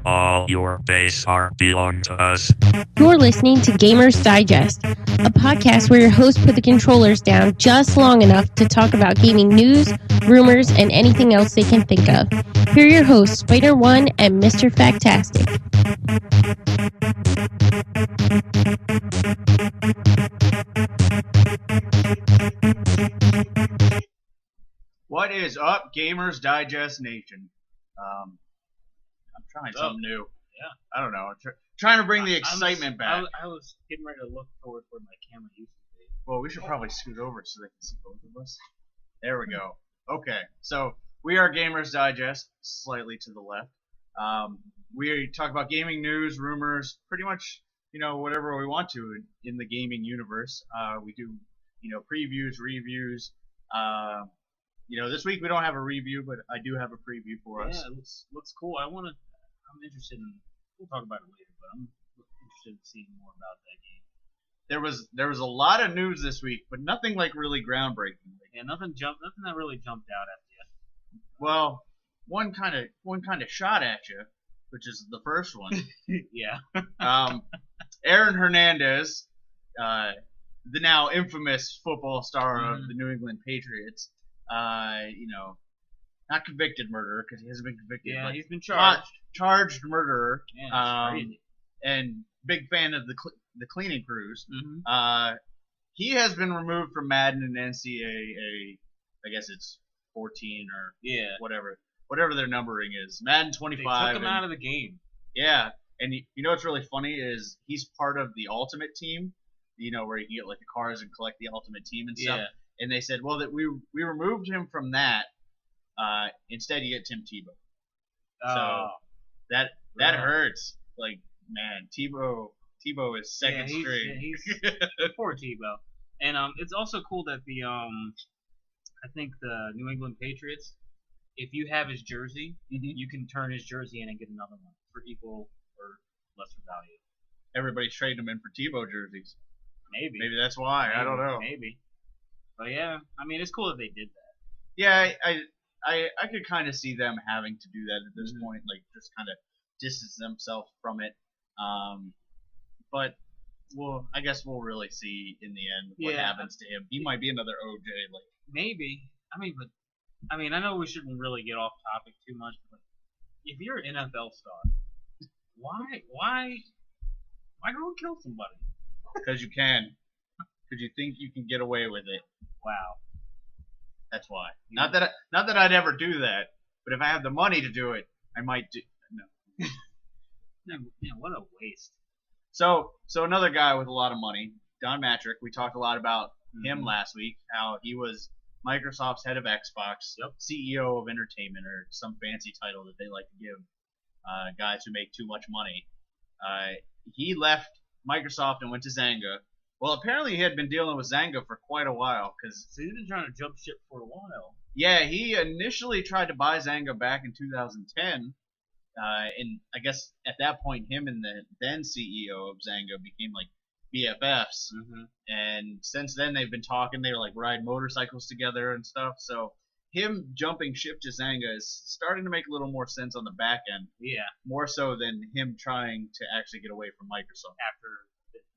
All your base art belong to us. You're listening to Gamers Digest, a podcast where your hosts put the controllers down just long enough to talk about gaming news, rumors, and anything else they can think of. Here are your hosts, Spider-One and Mr. Factastic. What is up, Gamers Digest Nation? I'm trying something new. Yeah. I don't know. I'm trying to bring the excitement back. I was getting ready to look forward where my camera used to be. Well, we should probably scoot over so they can see both of us. There we go. Okay, so we are Gamers Digest, slightly to the left. We talk about gaming news, rumors, pretty much, whatever we want to in the gaming universe. We do, previews, reviews. This week we don't have a review, but I do have a preview for us. Yeah, it looks cool. I'm interested in. We'll talk about it later, but I'm interested in seeing more about that game. There was a lot of news this week, but nothing like really groundbreaking. Yeah, nothing that really jumped out at you. Well, one kind of shot at you, which is the first one. Yeah. Aaron Hernandez, the now infamous football star of the New England Patriots, not convicted murderer because he hasn't been convicted. Yeah, but he's been charged. Charged murderer. Yeah, that's crazy. And big fan of the cleaning crews. Mm-hmm. He has been removed from Madden and NCAA. I guess it's 14 or whatever their numbering is. Madden 25. They took him out of the game. Yeah, and what's really funny is he's part of the Ultimate Team. Where you can get like the cars and collect the Ultimate Team and stuff. Yeah. And they said, well, that we removed him from that. Instead, you get Tim Tebow. So that hurts. Like, man, Tebow is second string. Yeah, he's poor Tebow. And it's also cool that I think the New England Patriots, if you have his jersey, you can turn his jersey in and get another one for equal or lesser value. Everybody's trading him in for Tebow jerseys. Maybe that's why. I don't know. Maybe. But yeah, I mean, it's cool that they did that. Yeah, I could kind of see them having to do that at this point, like just kind of distance themselves from it. But I guess we'll really see in the end what happens to him. He might be another OJ. Like maybe. I know we shouldn't really get off topic too much, but if you're an NFL star, why go and kill somebody? Because you can. Because you think you can get away with it. Wow. That's why. Not that I'd ever do that, but if I have the money to do it, I might do. No. Yeah, what a waste. So another guy with a lot of money, Don Matrick. We talked a lot about him last week. How he was Microsoft's head of Xbox, CEO of Entertainment, or some fancy title that they like to give guys who make too much money. He left Microsoft and went to Zynga. Well, apparently he had been dealing with Zynga for quite a while. So he's been trying to jump ship for a while. Yeah, he initially tried to buy Zynga back in 2010. And I guess at that point, him and the then CEO of Zynga became like BFFs. Mm-hmm. And since then, they've been talking. They like ride motorcycles together and stuff. So him jumping ship to Zynga is starting to make a little more sense on the back end. Yeah. More so than him trying to actually get away from Microsoft. After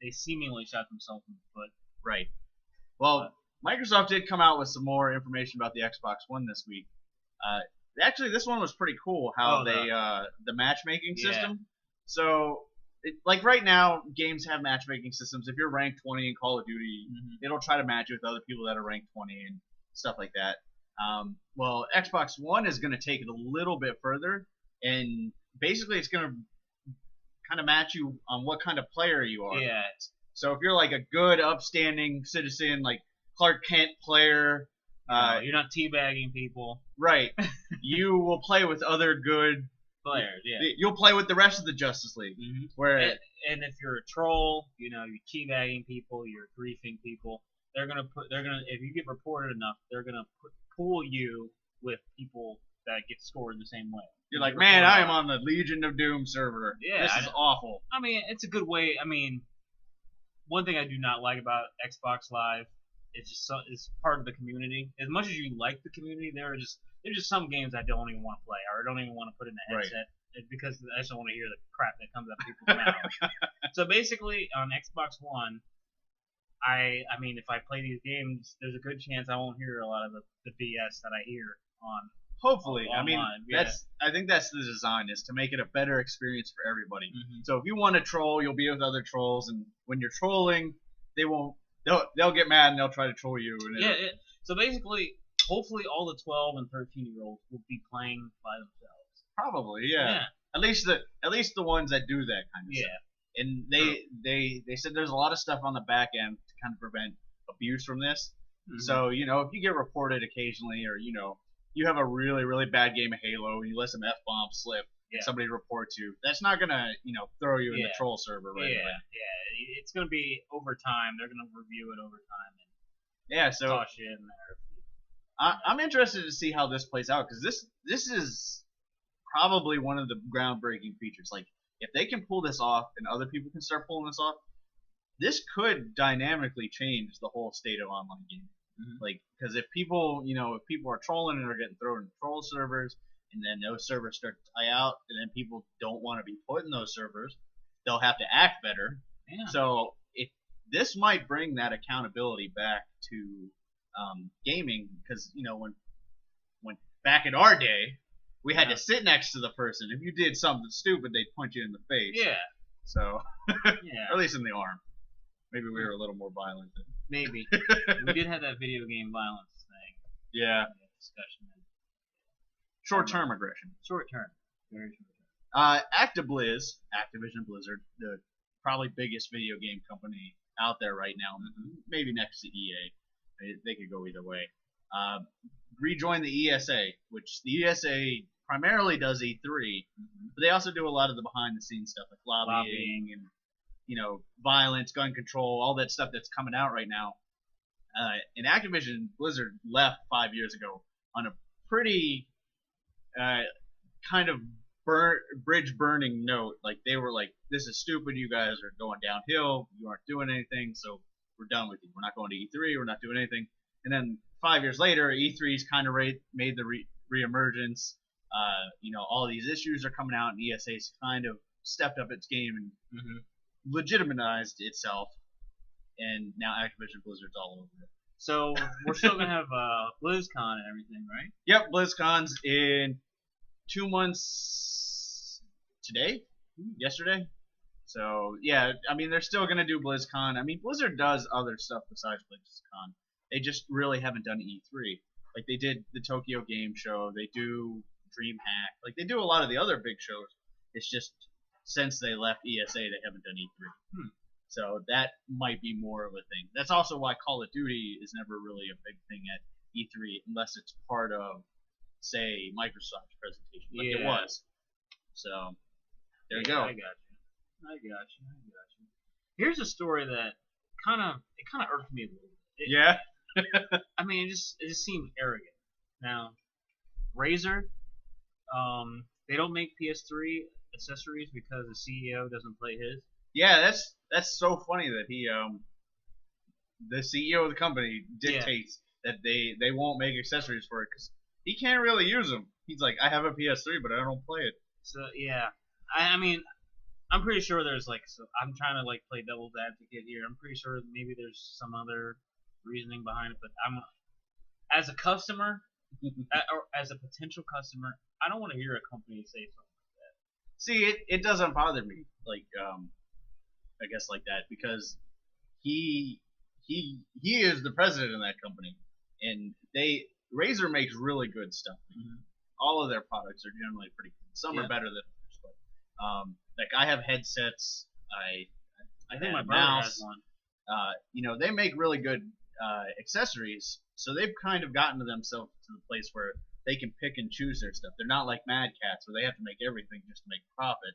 they seemingly shot themselves in the foot. Right. Well, Microsoft did come out with some more information about the Xbox One this week. Actually, this one was pretty cool. How the matchmaking system. So, like right now, games have matchmaking systems. If you're ranked 20 in Call of Duty, it'll try to match you with other people that are ranked 20 and stuff like that. Well, Xbox One is going to take it a little bit further, and basically, it's going to kind of match you on what kind of player you are. Yeah. So if you're like a good, upstanding citizen, like Clark Kent player, you're not teabagging people. Right. You will play with other good players. Yeah. You'll play with the rest of the Justice League. Mm-hmm. And if you're a troll, you're teabagging people, you're griefing people. They're gonna if you get reported enough, they're gonna pool you with people that get scored the same way. You're like, man, I am on the Legion of Doom server. Yeah, this is awful. I mean, it's a good way. I mean, one thing I do not like about Xbox Live it's just it's part of the community. As much as you like the community, there's just some games I don't even want to play or I don't even want to put in the headset because I just don't want to hear the crap that comes out of people's mouths. So basically, on Xbox One, I mean, if I play these games, there's a good chance I won't hear a lot of the BS that I hear on. Hopefully, I mean, yeah. I think that's the design, is to make it a better experience for everybody. Mm-hmm. So if you want to troll, you'll be with other trolls, and when you're trolling, they'll get mad and they'll try to troll you. And so basically, hopefully, all the 12 and 13-year-olds will be playing by themselves. Probably, yeah. At least the ones that do that kind of stuff. And they said there's a lot of stuff on the back end to kind of prevent abuse from this. Mm-hmm. So if you get reported occasionally, or you have a really, really bad game of Halo and you let some F-bomb slip and somebody reports you, that's not going to, throw you in the troll server right away. Yeah. It's going to be over time. They're going to review it over time and so toss you in there. I'm interested to see how this plays out, because this is probably one of the groundbreaking features. Like, if they can pull this off and other people can start pulling this off, this could dynamically change the whole state of online gaming. Mm-hmm. Like, because if people are trolling and are getting thrown in troll servers, and then those servers start to die out, and then people don't want to be put in those servers, they'll have to act better. Yeah. So if this might bring that accountability back to gaming, because when back in our day, we had to sit next to the person. If you did something stupid, they'd punch you in the face. Yeah. So, or at least in the arm. Maybe we were a little more violent. Maybe. We did have that video game violence thing. Yeah. Discussion. Short-term aggression. Short-term. Very short-term. Activision Blizzard, the probably biggest video game company out there right now, maybe next to EA. They could go either way. Rejoin the ESA, which the ESA primarily does E3, but they also do a lot of the behind-the-scenes stuff, like lobbying and violence, gun control, all that stuff that's coming out right now. And Activision Blizzard left 5 years ago on a pretty kind of bridge-burning note. Like, they were like, "This is stupid. You guys are going downhill. You aren't doing anything, so we're done with you. We're not going to E3. We're not doing anything." And then 5 years later, E3's kind of made the re-emergence. All these issues are coming out, and ESA's kind of stepped up its game and legitimized itself. And now Activision Blizzard's all over it. So we're still gonna have BlizzCon and everything, right? Yep, BlizzCon's in 2 months today, yesterday. So yeah, I mean, they're still gonna do BlizzCon. I mean, Blizzard does other stuff besides BlizzCon. They just really haven't done E3. Like, they did the Tokyo Game Show, they do DreamHack, like they do a lot of the other big shows. It's just since they left ESA, they haven't done E3. So that might be more of a thing. That's also why Call of Duty is never really a big thing at E3 unless it's part of, say, Microsoft's presentation, like it was. So there you go. I got you. Here's a story that kind of irked me a little bit. Yeah. I mean, it just seemed arrogant. Now, Razer, they don't make PS3 accessories because the CEO doesn't play his. Yeah, that's so funny that he the CEO of the company dictates that they won't make accessories for it because he can't really use them. He's like, I have a PS3, but I don't play it. So yeah, I mean, I'm pretty sure there's I'm trying to play devil's advocate here. I'm pretty sure maybe there's some other reasoning behind it, but as a customer, or as a potential customer, I don't want to hear a company say something like that. See, it doesn't bother me, I guess like that, because he is the president of that company, and Razer makes really good stuff. All of their products are generally pretty good. Some are better than others, but I have headsets. I think my brother has one. They make really good accessories, so they've kind of gotten to themselves to the place where they can pick and choose their stuff. They're not like Mad Cats where they have to make everything just to make profit.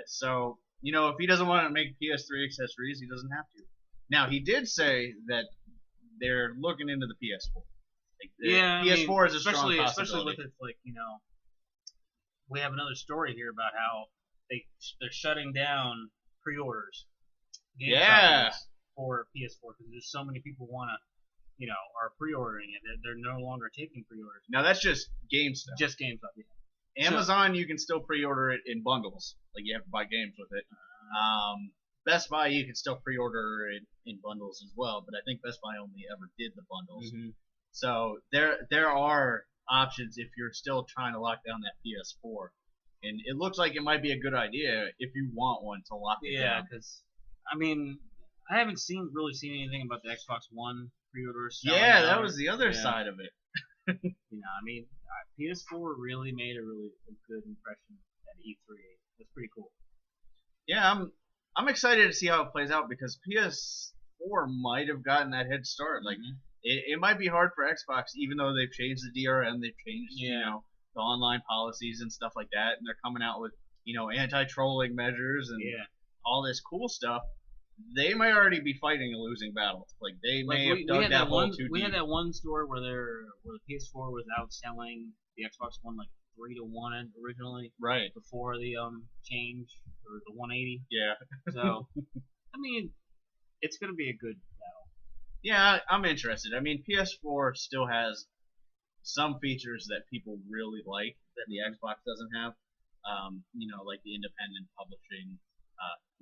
So if he doesn't want to make PS3 accessories, he doesn't have to. Now, he did say that they're looking into the PS4. PS4 is a strong possibility. Especially with it, we have another story here about how they're shutting down pre-orders. For PS4 because there's so many people want to are pre-ordering it. They're no longer taking pre-orders. Now that's just GameStop. Just GameStop. Yeah. Amazon, you can still pre-order it in bundles. Like you have to buy games with it. Best Buy, you can still pre-order it in bundles as well, but I think Best Buy only ever did the bundles. Mm-hmm. So there are options if you're still trying to lock down that PS4. And it looks like it might be a good idea if you want one to lock it down. Yeah, because I haven't really seen anything about the Xbox One pre-orders. Yeah, that was the other side of it. PS4 really made a good impression at E3. That's pretty cool. Yeah, I'm excited to see how it plays out because PS4 might have gotten that head start. Like it might be hard for Xbox, even though they've changed the DRM, they've changed the online policies and stuff like that, and they're coming out with anti-trolling measures and all this cool stuff. They might already be fighting a losing battle. Like they may have dug that hole too deep. We had that one store where the PS4 was outselling the Xbox One like 3-1 originally. Right. Before the change or the 180. Yeah. So it's gonna be a good battle. Yeah, I'm interested. PS4 still has some features that people really like that the Xbox doesn't have. Like the independent publishing.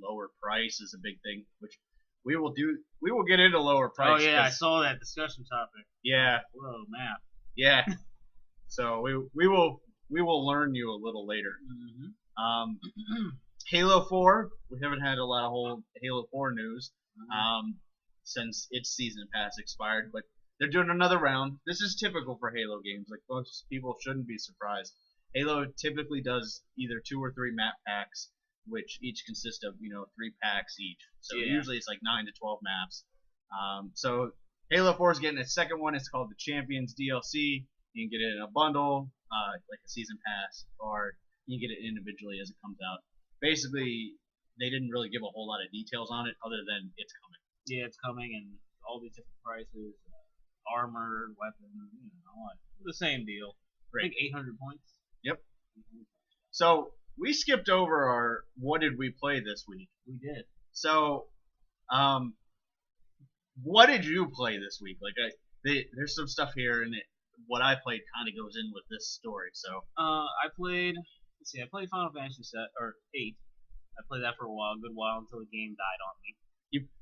Lower price is a big thing, which we will do. We will get into lower price. Oh yeah, I saw that discussion topic. Yeah. Whoa, math. Yeah. So we will learn you a little later. Mm-hmm. Halo 4. We haven't had a lot of whole Halo 4 news since its season pass expired, but they're doing another round. This is typical for Halo games. Like most people shouldn't be surprised. Halo typically does either 2 or 3 map packs, which each consist of 3 packs each. So usually it's like 9 to 12 maps. So Halo 4 is getting its second one. It's called the Champions DLC. You can get it in a bundle, like a season pass, or you can get it individually as it comes out. Basically, they didn't really give a whole lot of details on it other than it's coming. Yeah, it's coming, and all these different prices, armor, weapon, the same deal. Right. I think 800 points. Yep. So we skipped over our what did we play this week. We did. So, what did you play this week? Like, there's some stuff here, and what I played kind of goes in with this story. So, I played Final Fantasy VIII. I played that for a good while until the game died on me.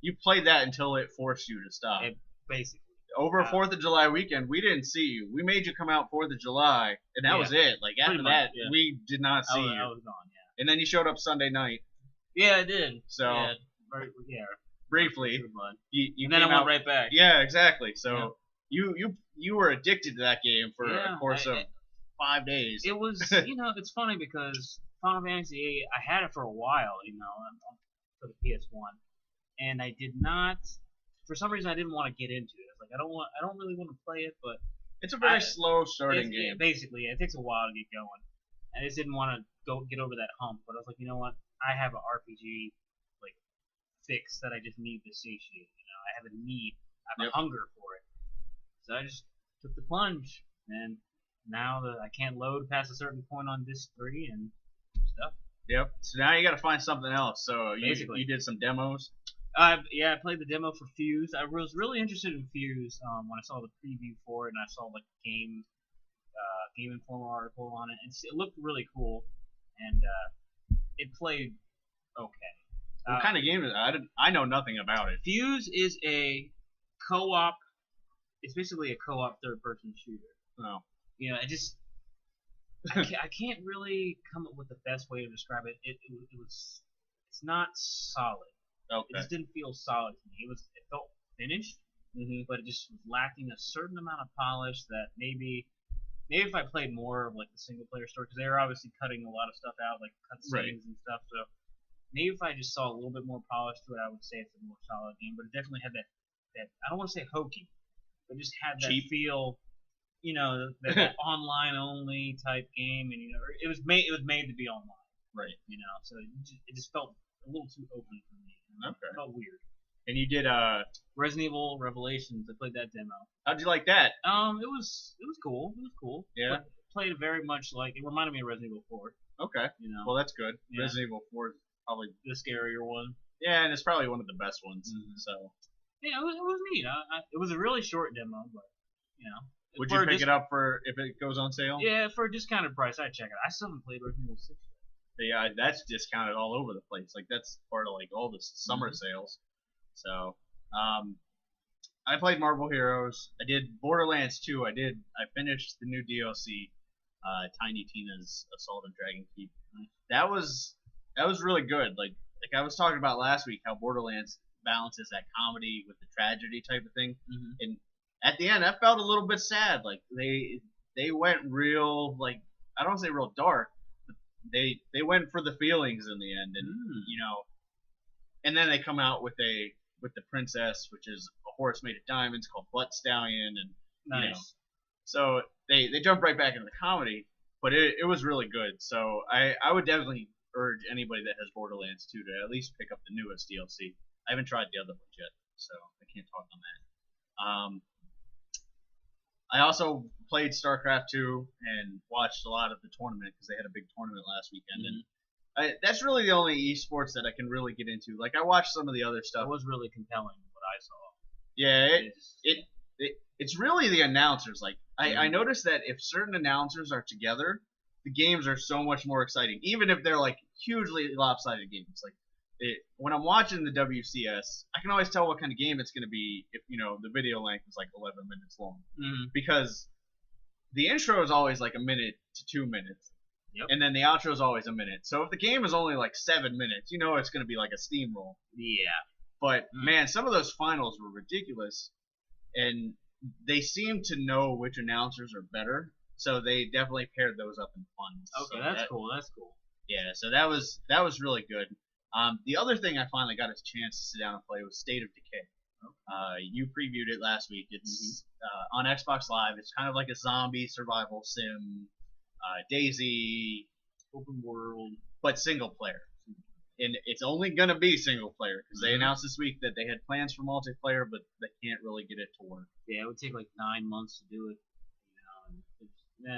You played that until it forced you to stop. Basically. Over 4th of July weekend, we didn't see you. We made you come out 4th of July, and that was it. Like after that, we did not see you. I was gone. Yeah. And then you showed up Sunday night. Yeah, I did. So briefly, and then I went right back. Yeah, exactly. So you were addicted to that game for a course of 5 days. It was it's funny because Final Fantasy VIII, I had it for a while, for the PS1, and I did not. For some reason, I didn't want to get into it. Like I don't really want to play it, but it's a very slow starting game. Basically, it takes a while to get going. I just didn't want to get over that hump. But I was like, you know what? I have an RPG fix that I just need to satiate. I have a need. I have a hunger for it. So I just took the plunge, and now that I can't load past a certain point on disc 3 and stuff. Yep. So now you got to find something else. So you did some demos. I played the demo for Fuse. I was really interested in Fuse when I saw the preview for it, and I saw the Game Informer article on it. It looked really cool, and it played okay. What kind of game is it? I know nothing about it. Fuse is a co-op. It's basically a co-op third-person shooter. Oh. I can't really come up with the best way to describe it. It's not solid. Okay. It just didn't feel solid to me. It felt finished, but it just was lacking a certain amount of polish that maybe if I played more of the single player story, because they were obviously cutting a lot of stuff out, like cutscenes and stuff. So maybe if I just saw a little bit more polish to it, I would say it's a more solid game. But it definitely had that I don't want to say hokey, but just had that feel. That online only type game, and it was made to be online. Right. So it just felt a little too open for me. Okay. It felt weird. And you did Resident Evil Revelations. I played that demo. How'd you like that? It was cool. It was cool. Yeah. It played very much it reminded me of Resident Evil 4. Okay. Well, that's good. Yeah. Resident Evil 4 is probably the scarier one. Yeah, and it's probably one of the best ones. So. Yeah, it was neat. It was a really short demo, but Would you pick it up for if it goes on sale? Yeah, for a discounted price, I'd check it. I still haven't played Resident Evil 6 yet. Yeah, that's discounted all over the place. Like that's part of like all the summer sales. So, I played Marvel Heroes. I did Borderlands 2. I finished the new DLC, Tiny Tina's Assault on Dragon Keep. That was really good. Like I was talking about last week, how Borderlands balances that comedy with the tragedy type of thing. And at the end, that felt a little bit sad. Like they went real, like I don't want to say real dark, but they went for the feelings in the end, and and then they come out with the princess, which is a horse made of diamonds called Butt Stallion, and nice. So they jump right back into the comedy, but it was really good. So I would definitely urge anybody that has Borderlands 2 to at least pick up the newest DLC. I haven't tried the other ones yet, so I can't talk on that. I also played StarCraft 2 and watched a lot of the tournament because they had a big tournament last weekend, and that's really the only esports that I can really get into. Like I watched some of the other stuff. It was really compelling what I saw. Yeah, it's really the announcers. Like I noticed that if certain announcers are together, the games are so much more exciting, even if they're like hugely lopsided games. Like when I'm watching the WCS, I can always tell what kind of game it's going to be if the video length is like 11 minutes long, because the intro is always like a minute to 2 minutes, and then the outro is always a minute. So if the game is only like 7 minutes, it's going to be like a steamroll. Yeah. But man, some of those finals were ridiculous, and they seem to know which announcers are better, so they definitely paired those up in fun. Okay, so that's cool. That's cool. Yeah, so that was really good. The other thing I finally got a chance to sit down and play was State of Decay. You previewed it last week. It's on Xbox Live. It's kind of like a zombie survival sim, Daisy, open world, but single player. And it's only going to be single player because they announced this week that they had plans for multiplayer, but they can't really get it to work. Yeah, it would take like 9 months to do it.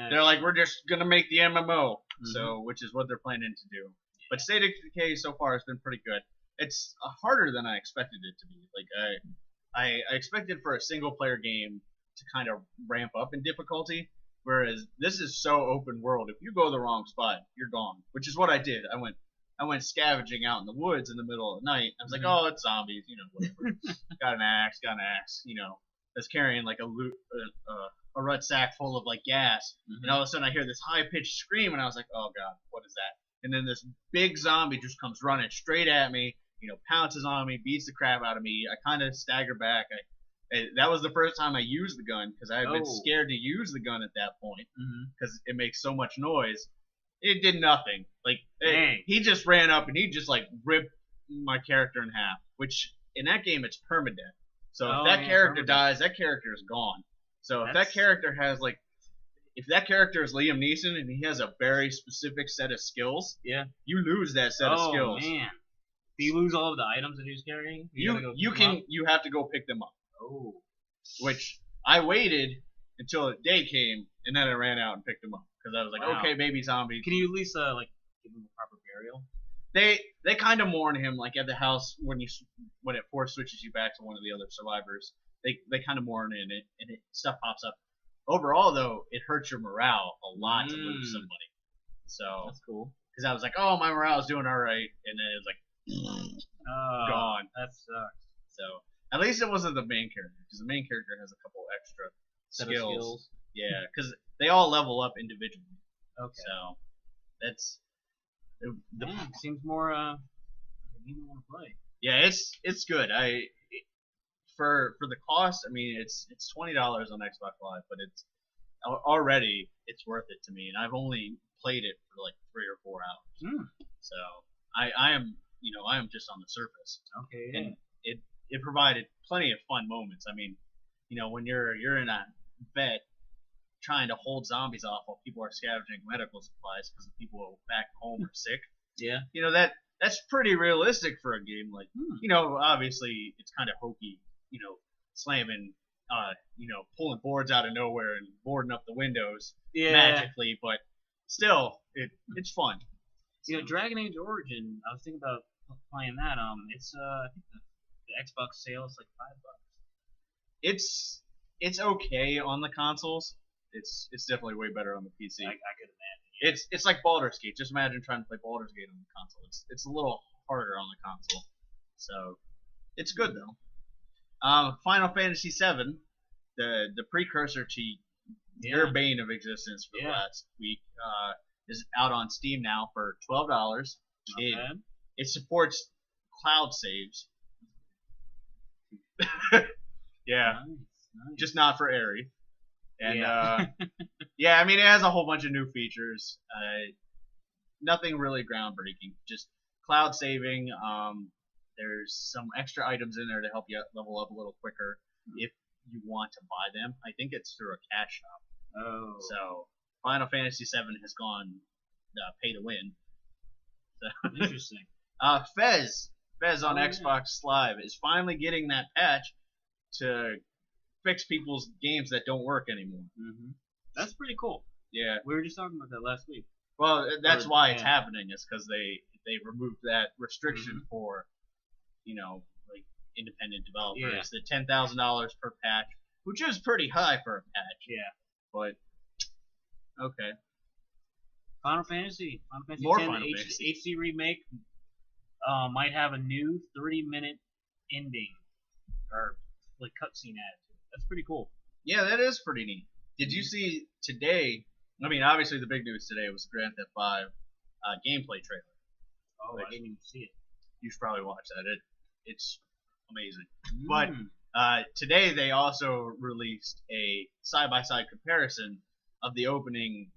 They're like, we're just going to make the MMO, so which is what they're planning to do. But State of Decay so far has been pretty good. It's harder than I expected it to be. Like I expected for a single player game to kind of ramp up in difficulty, whereas this is so open world. If you go the wrong spot, you're gone. Which is what I did. I went scavenging out in the woods in the middle of the night. I was like, oh, it's zombies, whatever. got an axe. I was carrying like a rucksack full of like gas, and all of a sudden I hear this high pitched scream, and I was like, oh god, what is that? And then this big zombie just comes running straight at me, pounces on me, beats the crap out of me. I kind of stagger back. That was the first time I used the gun because I had been scared to use the gun at that point because it makes so much noise. It did nothing. Like he just ran up and he just like ripped my character in half. Which in that game it's permadeath. So if that character dies, that character is gone. So if that character has like, if that character is Liam Neeson and he has a very specific set of skills, you lose that set of skills. Oh man! Do you lose all of the items that he was carrying? You have to go pick them up. Oh. Which I waited until the day came and then I ran out and picked them up because I was like, okay, baby zombie. Can you at least give him a proper burial? They kind of mourn him like at the house when it force switches you back to one of the other survivors. They kind of mourn and stuff pops up. Overall, though, it hurts your morale a lot to lose somebody. So that's cool. Because I was like, oh, my morale is doing all right, and then it was like, gone. That sucks. So at least it wasn't the main character, because the main character has a couple extra skills. Yeah, because they all level up individually. Okay. So that's seems more you want to play. Yeah, it's good. For the cost, I mean, it's $20 on Xbox Live, but it's worth it to me, and I've only played it for like 3 or 4 hours. So I am just on the surface. Okay. And it provided plenty of fun moments. I mean, when you're in a vet trying to hold zombies off while people are scavenging medical supplies because the people back home are sick. Yeah. That's pretty realistic for a game. Like, obviously it's kind of hokey. Slamming, pulling boards out of nowhere and boarding up the windows magically, but still, it's fun. Dragon Age Origin, I was thinking about playing that. It's I think the Xbox sale is like $5. It's okay on the consoles. It's definitely way better on the PC. I could imagine. It's like Baldur's Gate. Just imagine trying to play Baldur's Gate on the console. It's a little harder on the console. So it's good though. Final Fantasy VII, the precursor to your bane of existence for the last week, is out on Steam now for $12. It supports cloud saves. Yeah, Nice. just not for Aerie. And yeah, I mean it has a whole bunch of new features. Nothing really groundbreaking. Just cloud saving. There's some extra items in there to help you level up a little quicker if you want to buy them. I think it's through a cash shop. Oh. So Final Fantasy VII has gone pay to win. So Interesting. Fez on Oh, yeah. Xbox Live is finally getting that patch to fix people's games that don't work anymore. Mm-hmm. That's pretty cool. Yeah. We were just talking about that last week. Well, that's Or- why it's yeah. happening. Is because they removed that restriction Mm-hmm. for, like independent developers. The $10,000 per patch, which is pretty high for a patch. Yeah. But okay. Final Fantasy More X Final Fantasy. HD remake might have a new 30-minute ending or like cutscene added to it. That's pretty cool. Yeah, that is pretty neat. Did you see today? I mean, obviously the big news today was the Grand Theft 5 gameplay trailer. Oh, Like- I didn't even see it. You should probably watch that. It's amazing. But Mm. today they also released a side-by-side comparison of the opening.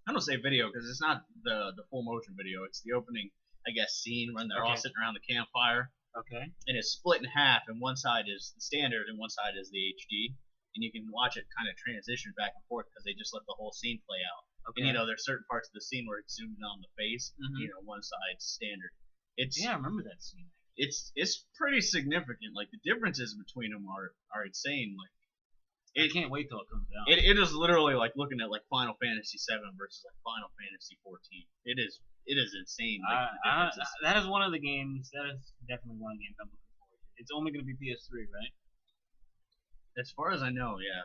I don't say video because it's not the full motion video. It's the opening, I guess, scene when they're all Okay. sitting around the campfire, Okay. and it's split in half. And one side is the standard, and one side is the HD. And you can watch it kind of transition back and forth because they just let the whole scene play out. Okay. And there's certain parts of the scene where it's zoomed in on the face. Mhm. One side's standard. It's Yeah, I remember that scene. it's pretty significant. Like the differences between them are insane. Like I can't wait till it comes out. it is literally like looking at like Final Fantasy VII versus like Final Fantasy 14. It is insane. Like the differences. That is one of the games. That is definitely one of the games I'm looking forward to. It's only going to be PS3, right? As far as I know, yeah.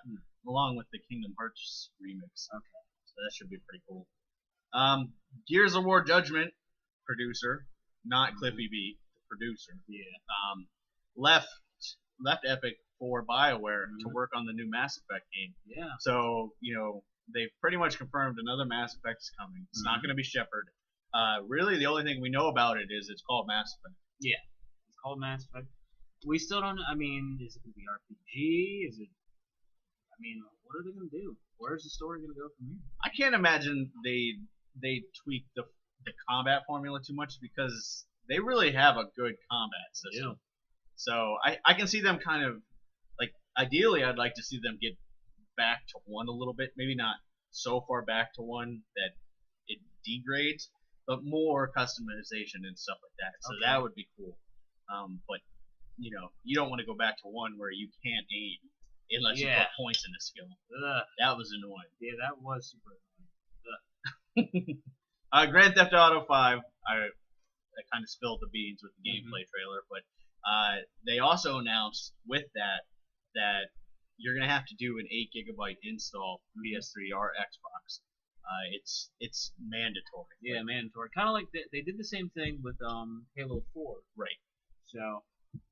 Along with the Kingdom Hearts remix. Okay. So that should be pretty cool. Gears of War Judgment producer, not Cliffy B, the producer. Yeah. Left Epic for BioWare to Mhm. work on the new Mass Effect game. Yeah. So, they've pretty much confirmed another Mass Effect is coming. It's not Mhm. going to be Shepard. Really, the only thing we know about it is it's called Mass Effect. It's called Mass Effect. We still don't. I mean, is it going to be RPG? Is it? I mean, what are they going to do? Where's the story going to go from here? I can't imagine they tweak the combat formula too much because they really have a good combat system. So I can see them kind of like ideally I'd like to see them get back to one a little bit, maybe not so far back to one that it degrades, but more customization and stuff like that. So Okay. that would be cool. But you don't want to go back to one where you can't aim unless you Yeah. put points in the skill. Ugh. That was annoying. Yeah, that was super annoying. Grand Theft Auto 5, I kind of spilled the beans with the Mm-hmm. gameplay trailer, but they also announced with that you're gonna have to do an 8 gigabyte install for PS3 or Xbox. It's mandatory. Yeah, mandatory. Kind of like they did the same thing with Halo 4. Right. So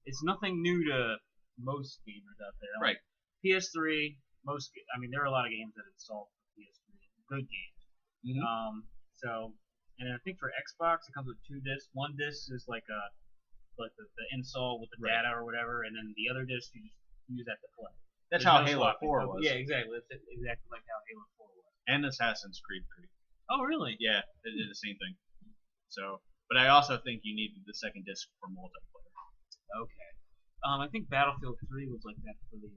it's nothing new to most gamers out there. Right. PS3, there are a lot of games that install for PS3, good games. Mhm. And I think for Xbox it comes with 2 discs. One disc is like the install with the Right. data or whatever, and then the other disc you just use that to play. That's There's how no Halo swapping. 4 was. Yeah, exactly. That's exactly like how Halo 4 was. And Assassin's Creed 3. Oh, really? Yeah, they did the same thing. So, but I also think you needed the second disc for multiplayer. Okay. I think Battlefield 3 was like that for the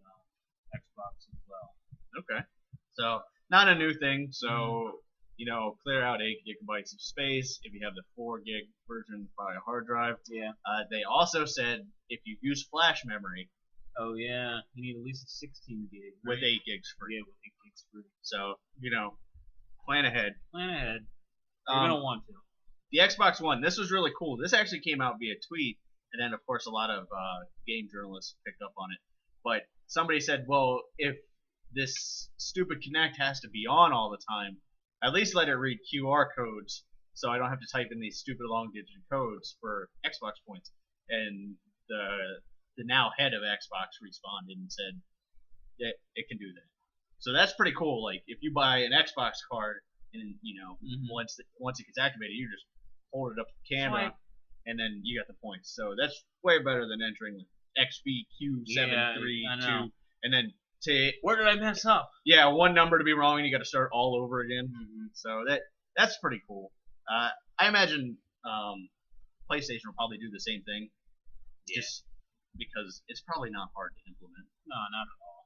Xbox as well. Okay. So, not a new thing. So, clear out 8 gigabytes of space if you have the 4 gig version by a hard drive. Yeah. They also said if you use flash memory Oh yeah. You need at least a 16 gig. with right? 8 gigs free. Yeah, with 8 gigs free. So, plan ahead. Plan ahead. You're Um, gonna want to. The Xbox One, this was really cool. This actually came out via tweet, and then, of course, a lot of game journalists picked up on it. But somebody said, well, if this stupid Kinect has to be on all the time, at least let it read QR codes so I don't have to type in these stupid long-digit codes for Xbox points. And the now head of Xbox responded and said that it can do that. So that's pretty cool. Like, if you buy an Xbox card and, once it gets activated, you just hold it up to the camera and then you got the points. So that's way better than entering like XBQ732 and then where did I mess up? Yeah, one number to be wrong and you got to start all over again. So that's pretty cool. I imagine PlayStation will probably do the same thing, just because it's probably not hard to implement. No, not at all.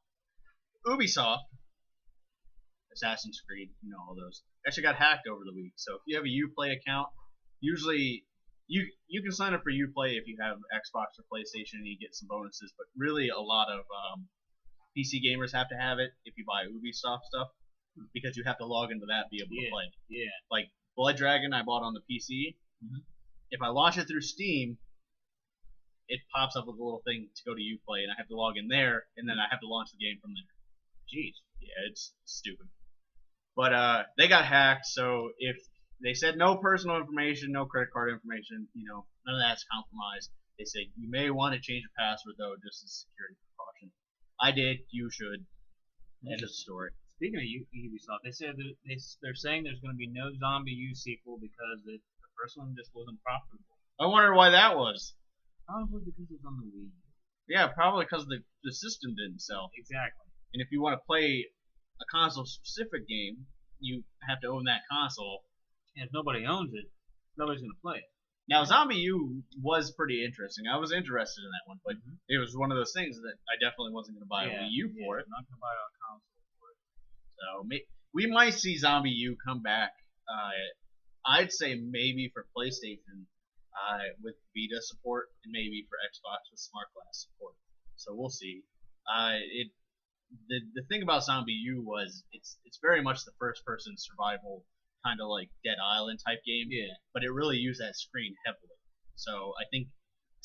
Ubisoft, Assassin's Creed, all those actually got hacked over the week. So if you have a Uplay account, usually you can sign up for Uplay if you have Xbox or PlayStation and you get some bonuses. But really, a lot of PC gamers have to have it if you buy Ubisoft stuff, because you have to log into that to be able to play. Yeah. Like Blood Dragon, I bought on the PC. If I launch it through Steam, it pops up with a little thing to go to Uplay, and I have to log in there, and then I have to launch the game from there. Jeez. Yeah, it's stupid. But they got hacked, so if they said no personal information, no credit card information, none of that's compromised. They say you may want to change your password, though, just as a security precaution. I did. You should. End of the story. Speaking of Ubisoft, they said that they're saying there's going to be no Zombie U sequel because the first one just wasn't profitable. I wonder why that was. Probably because it was on the Wii. Yeah, probably because the system didn't sell. Exactly. And if you want to play a console-specific game, you have to own that console. And if nobody owns it, nobody's going to play it. Now, Zombie U was pretty interesting. I was interested in that one, but it was one of those things that I definitely wasn't going to buy a Wii U for it. I'm not going to buy a console for it. So we might see Zombie U come back. I'd say maybe for PlayStation with Vita support, and maybe for Xbox with Smart Glass support. So we'll see. The thing about Zombie U was it's very much the first-person survival kind of like Dead Island type game. Yeah. But it really used that screen heavily. So I think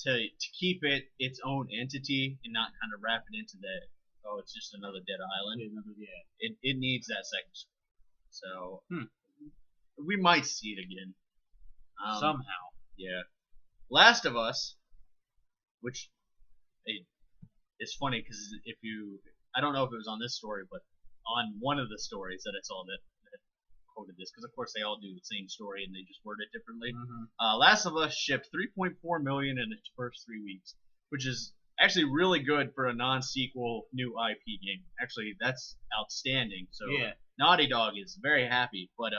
to keep it its own entity and not kind of wrap it into it's just another Dead Island. It needs that second screen. So we might see it again. Somehow. Yeah. Last of Us, which it's funny because I don't know if it was on this story, but on one of the stories that I saw that quoted this, because of course they all do the same story and they just word it differently. Last of Us shipped 3.4 million in its first 3 weeks, which is actually really good for a non-sequel new IP game. Actually, that's outstanding. So Naughty Dog is very happy. But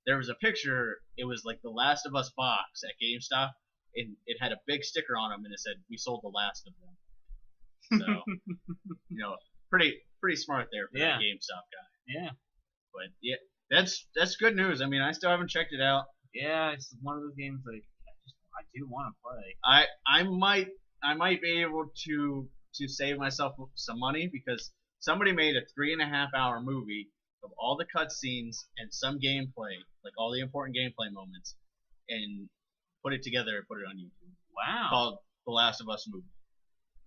there was a picture. It was like the Last of Us box at GameStop, and it had a big sticker on them, and it said, "We sold the last of them." So, pretty smart there for that GameStop guy. Yeah. But yeah, that's good news. I mean, I still haven't checked it out. Yeah, it's one of those games like I do want to play. I might be able to save myself some money because somebody made a 3.5-hour movie of all the cutscenes and some gameplay, like all the important gameplay moments, and put it together and put it on YouTube. Wow. Called The Last of Us movie.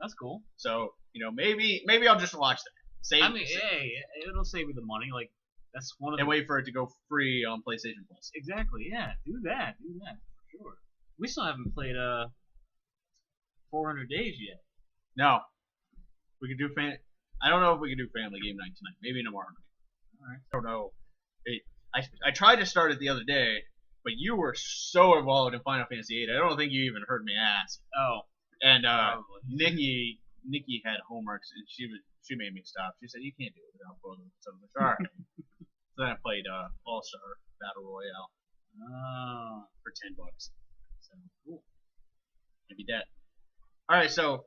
That's cool. So maybe I'll just watch that. Hey, it'll save you the money. Like that's one of and wait for it to go free on PlayStation Plus. Exactly. Yeah. Do that for sure. We still haven't played 400 Days yet. No. We could do I don't know if we can do family game night tonight. Maybe tomorrow night. All right. I don't know. I tried to start it the other day, but you were so involved in Final Fantasy VIII. I don't think you even heard me ask. Oh. And Nikki had homeworks, and she made me stop. She said you can't do it without photos. So I was like, all right. So then I played All Star Battle Royale. Oh. For $10. So cool. Maybe that. All right, so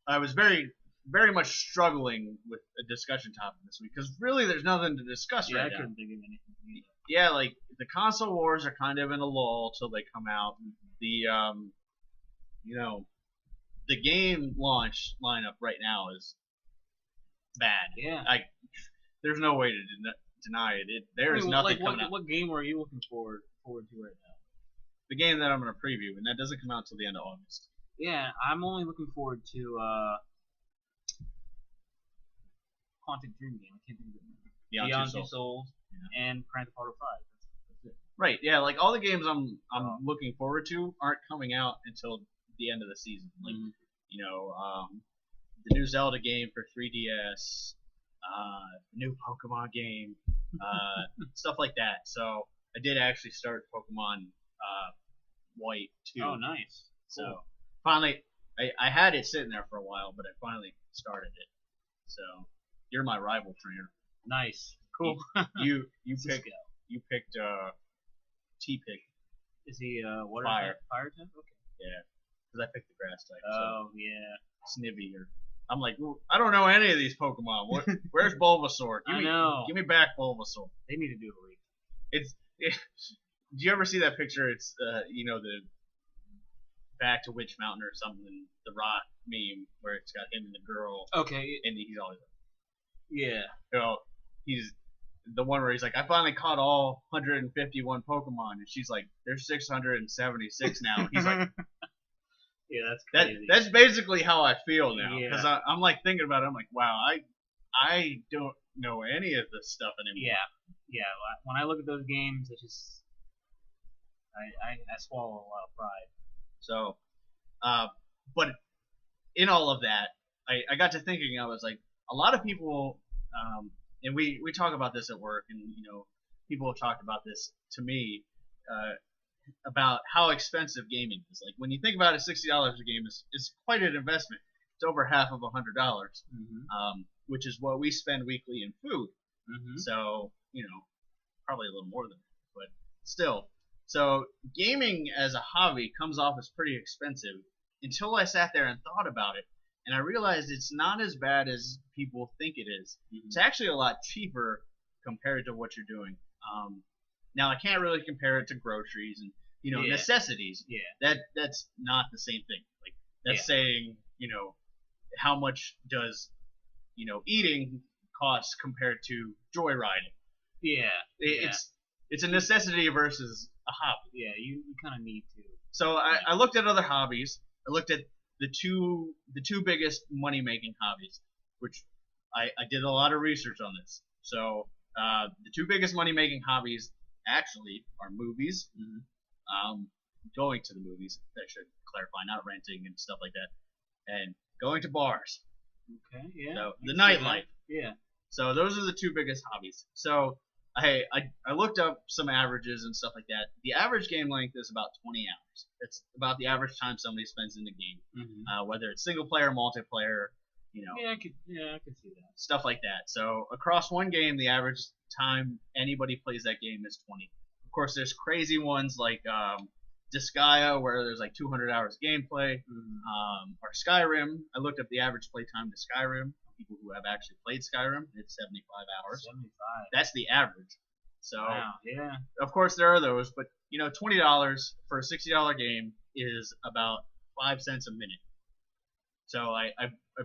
I was very, very much struggling with a discussion topic this week because really there's nothing to discuss right now. I couldn't think of anything either. Yeah, like the console wars are kind of in a lull till they come out. The the game launch lineup right now is bad. Yeah. There's no way to deny it. There is nothing coming out. What game are you looking forward to right now? The game that I'm going to preview, and that doesn't come out till the end of August. Yeah, I'm only looking forward to Quantic Dream game. I can't think of it. Beyond Two Souls and Grand Theft Auto 5. That's it. Right. Yeah. Like all the games I'm looking forward to aren't coming out until the end of the season. Like the new Zelda game for 3DS, the new Pokemon game, stuff like that. So I did actually start Pokemon White too. Oh, nice. So Cool. finally, I had it sitting there for a while, but I finally started it. So you're my rival trainer. Nice. Cool. You Cisco. picked T-Pick. Is he what Fire. Is that? Fire type? Okay. Yeah, because I picked the grass type. Oh yeah. So Snivy or I'm like, "Ooh, I don't know any of these Pokemon. Where's Bulbasaur? I know. Give me back Bulbasaur. They need to do a remake. Do you ever see that picture? It's the Back to Witch Mountain or something, the Rock meme where it's got him and the girl, Okay. and he's always Yeah. he's the one where he's like, I finally caught all 151 Pokemon, and she's like, there's 676 now. He's like, Yeah, that's crazy. that's basically how I feel now, Yeah. because I'm like thinking about it. I'm like, wow, I don't know any of this stuff anymore. Yeah. When I look at those games, it just I swallow a lot of pride. So, but in all of that, I got to thinking. I was like, a lot of people, and we talk about this at work, and people have talked about this to me about how expensive gaming is. Like when you think about it, $60 a game is quite an investment. It's over half of $100, which is what we spend weekly in food. Mm-hmm. So probably a little more than that, but still. So gaming as a hobby comes off as pretty expensive until I sat there and thought about it, and I realized it's not as bad as people think it is. Mm-hmm. It's actually a lot cheaper compared to what you're doing. Now I can't really compare it to groceries and Yeah. necessities. Yeah. That's not the same thing. Like that's saying how much does eating cost compared to joyriding. Yeah. It's a necessity versus a hobby. Yeah, you kind of need to. So I looked at other hobbies. I looked at the two biggest money making hobbies, which I did a lot of research on this. So the two biggest money making hobbies actually are movies, going to the movies. I should clarify, not renting and stuff like that, and going to bars. Okay. Yeah. So I the can see that. nightlife. Yeah. So those are the two biggest hobbies. So I looked up some averages and stuff like that. The average game length is about 20 hours. It's about the average time somebody spends in the game, Mm-hmm. whether it's single player, multiplayer, Yeah, I could see that. stuff like that. So across one game, the average time anybody plays that game is 20. Of course, there's crazy ones like Disgaea, where there's like 200 hours of gameplay, or Skyrim. I looked up the average playtime to Skyrim. People who have actually played Skyrim, it's 75 hours. 75. That's the average. So, Wow. Yeah. of course, there are those, but $20 for a $60 game is about 5 cents a minute. So I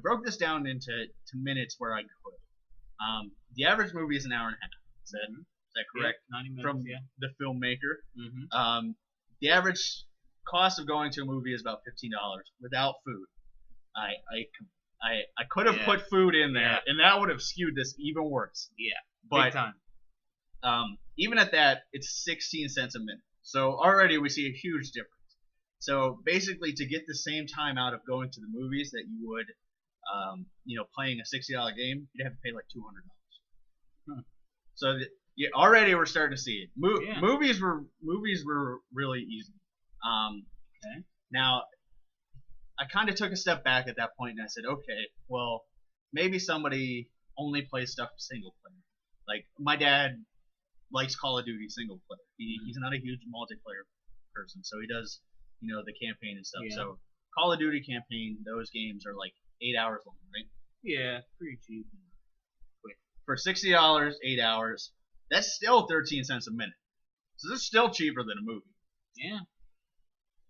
broke this down into minutes where I could. The average movie is an hour and a half. Is that correct? Yeah, 90 minutes. From Yeah. the filmmaker. Mm-hmm. The average cost of going to a movie is about $15 without food. I could have put food in there, and that would have skewed this even worse. Yeah. But Big time. even at that, it's 16 cents a minute. So already we see a huge difference. So basically, to get the same time out of going to the movies that you would, playing a $60 game, you'd have to pay like $200. So already we're starting to see it. Movies were really easy. Okay. Now, I kind of took a step back at that point, and I said, okay, well, maybe somebody only plays stuff single player. Like my dad likes Call of Duty single player. He's not a huge multiplayer person, so he does, the campaign and stuff. Yeah. So Call of Duty campaign, those games are like 8 hours long, right? Yeah. Pretty cheap. For $60, 8 hours, that's still 13 cents a minute. So this is still cheaper than a movie Yeah.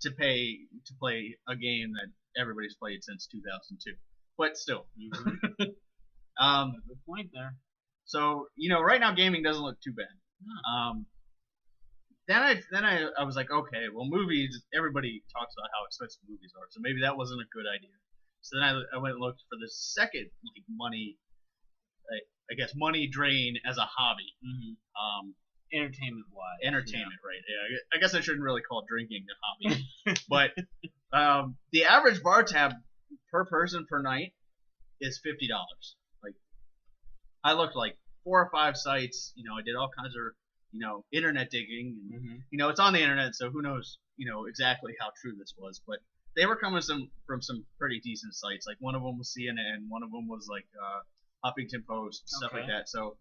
to play a game that everybody's played since 2002. But still. Mm-hmm. Good point there. So, right now gaming doesn't look too bad. No. I was like, okay, well, movies. Everybody talks about how expensive movies are, so maybe that wasn't a good idea. So then I went and looked for the second like money, I guess money drain as a hobby. Entertainment wise. Entertainment, right? Yeah, I guess I shouldn't really call drinking a hobby, but the average bar tab per person per night is $50. Like, I looked like 4 or 5 sites. I did all kinds of internet digging. And, it's on the internet, so who knows exactly how true this was, but they were coming from some pretty decent sites. Like one of them was CNN, one of them was like Huffington Post, stuff like that. So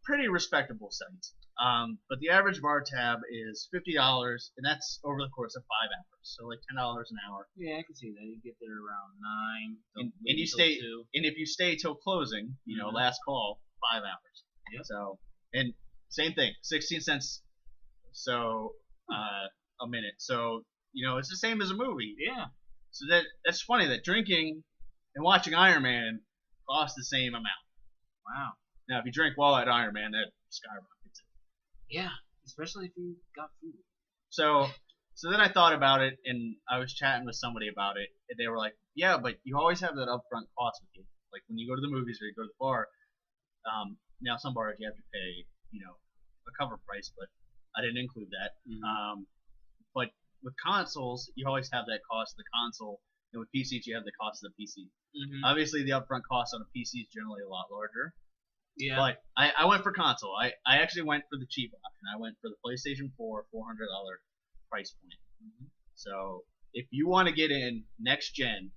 pretty respectable sites. But the average bar tab is $50, and that's over the course of 5 hours. So like $10 an hour. Yeah, I can see that. You get there around 9. And you stay, and if you stay till closing, last call, 5 hours. Yep. So, and same thing, 16 cents. So a minute. So it's the same as a movie. Yeah. So that's funny that drinking and watching Iron Man cost the same amount. Wow. Now, if you drink while at Iron Man, that skyrockets it. Yeah, especially if you got food. So then I thought about it, and I was chatting with somebody about it, and they were like, "Yeah, but you always have that upfront cost with you. Like when you go to the movies or you go to the bar. Now some bars you have to pay, a cover price, but I didn't include that. But with consoles, you always have that cost of the console, and with PCs, you have the cost of the PC. Obviously, the upfront cost on a PC is generally a lot larger. Yeah. But I went for console. I actually went for the cheap option. I went for the PlayStation 4 $400 price point. So if you want to get in next gen,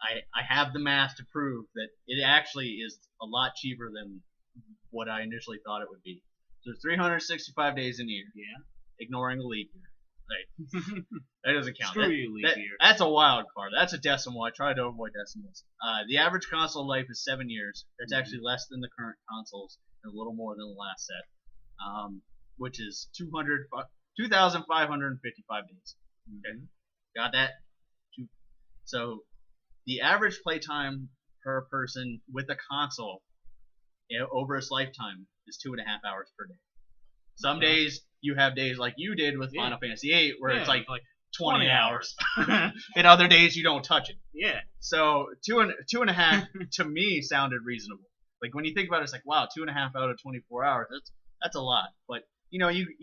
I have the math to prove that it actually is a lot cheaper than what I initially thought it would be. So there's 365 days in a year. Yeah. Ignoring the leap year. Right. That doesn't count. Screw you, leap year. That's a wild card. That's a decimal. I try to avoid decimals. The average console life is 7 years. That's actually less than the current consoles and a little more than the last set, which is 2,555 days. Okay, got that? So the average playtime per person with a console over its lifetime is 2.5 hours per day. Some days you have days like you did with Final Fantasy VIII where it's like 20 hours. And other days you don't touch it. Yeah. So 2.5 to me sounded reasonable. Like when you think about it, it's like, wow, 2.5 out of 24 hours. That's a lot. But you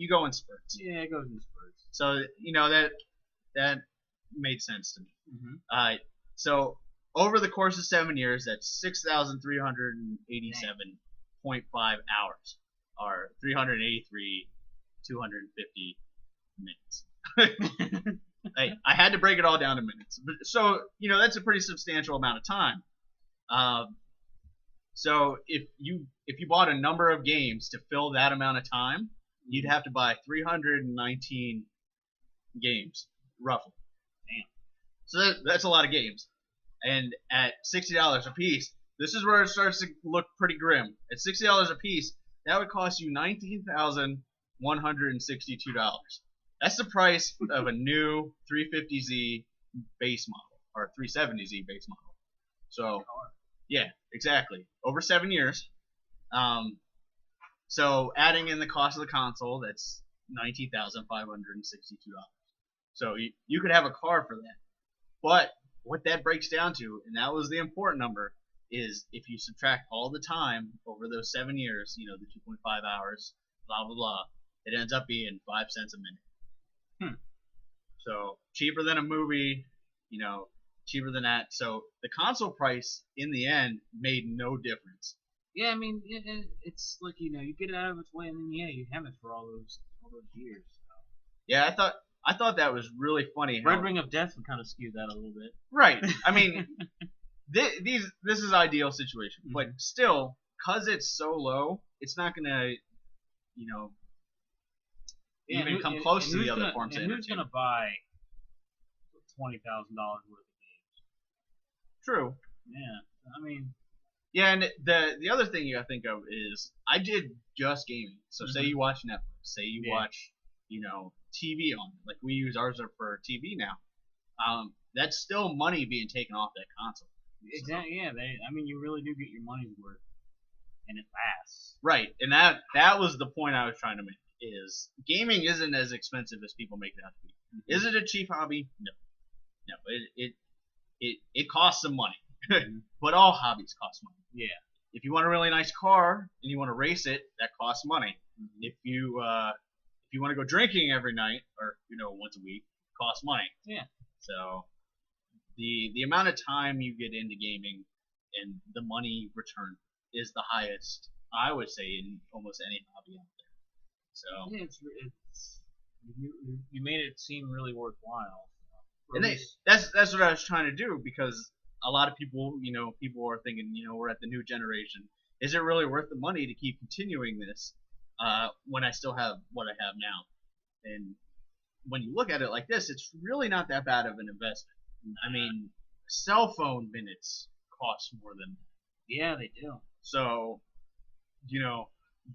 go in spurts. Yeah, it goes in spurts. So that made sense to me. So over the course of 7 years, that's 6,387.5 hours, or 383 250 minutes. I had to break it all down to minutes. So, that's a pretty substantial amount of time. So if you bought a number of games to fill that amount of time, you'd have to buy 319 games, roughly. Damn. So that's a lot of games. And at $60 a piece, this is where it starts to look pretty grim. At $60 a piece, that would cost you $19,162. That's the price of a new 350Z base model, or 370Z base model. So, yeah, exactly. Over 7 years. So adding in the cost of the console, that's $19,562. So you could have a car for that. But what that breaks down to, and that was the important number, is if you subtract all the time over those 7 years, the 2.5 hours, blah, blah, blah, it ends up being 5 cents a minute. So cheaper than a movie, cheaper than that. So the console price in the end made no difference. Yeah, I mean, it's like, you get it out of its way, and then, you have it for all those years. So. Yeah, I thought that was really funny. Red Ring of Death would kind of skew that a little bit. Right. I mean, this is ideal situation, but still, because it's so low, it's not going to, even come close to the other forms of entertainment. Who's going to buy $20,000 worth of games? True. Yeah, I mean... Yeah, and the other thing you gotta think of is I did just gaming. So say you watch Netflix, say you watch, TV on it. Like we use ours for TV now. That's still money being taken off that console. Exactly. Yeah. You really do get your money's worth, and it lasts. Right, and that was the point I was trying to make. is gaming isn't as expensive as people make it out to be. Mm-hmm. Is it a cheap hobby? No. It costs some money. But all hobbies cost money. Yeah. If you want a really nice car and you want to race it, that costs money. Mm-hmm. If you want to go drinking every night or once a week, it costs money. Yeah. So the amount of time you get into gaming and the money return is the highest, I would say, in almost any hobby out there. So yeah, it's you made it seem really worthwhile. and that's what I was trying to do, because a lot of people, people are thinking, we're at the new generation. Is it really worth the money to keep continuing this when I still have what I have now? And when you look at it like this, it's really not that bad of an investment. I mean, cell phone minutes cost more than that. Yeah, they do. So,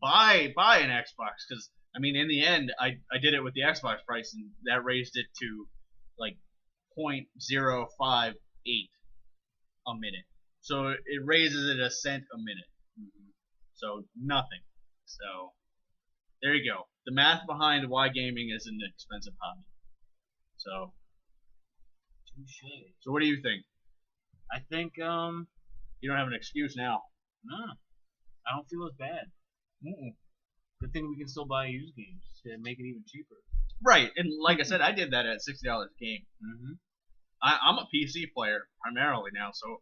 buy an Xbox, because I mean, in the end, I did it with the Xbox price, and that raised it to like 0.058 a minute. So it raises it a cent a minute. Mm-hmm. So nothing. So there you go. The math behind why gaming is an expensive hobby. So touche. So what do you think? I think You don't have an excuse now. no, I don't feel as bad. Mm-mm. Good thing we can still buy used games to make it even cheaper. Right, and like I said, I did that at $60 a game. Mm-hmm. I'm a PC player primarily now, so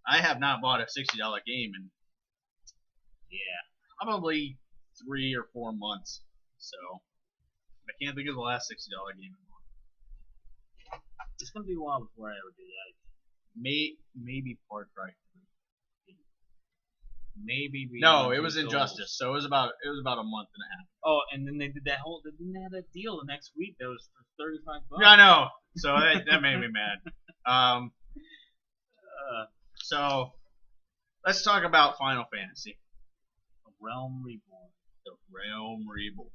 I have not bought a $60 game in Yeah. probably 3 or 4 months. So I can't think of the last $60 game I bought. It's gonna be a while before I ever do that. Maybe Far Cry 3. Maybe. No, it was Injustice, so it was about a month and a half. Oh, and then they did that whole. Didn't they have that deal the next week that was for $35? Yeah, I know. So that made me mad. So let's talk about Final Fantasy. A Realm Reborn. The Realm Reborn.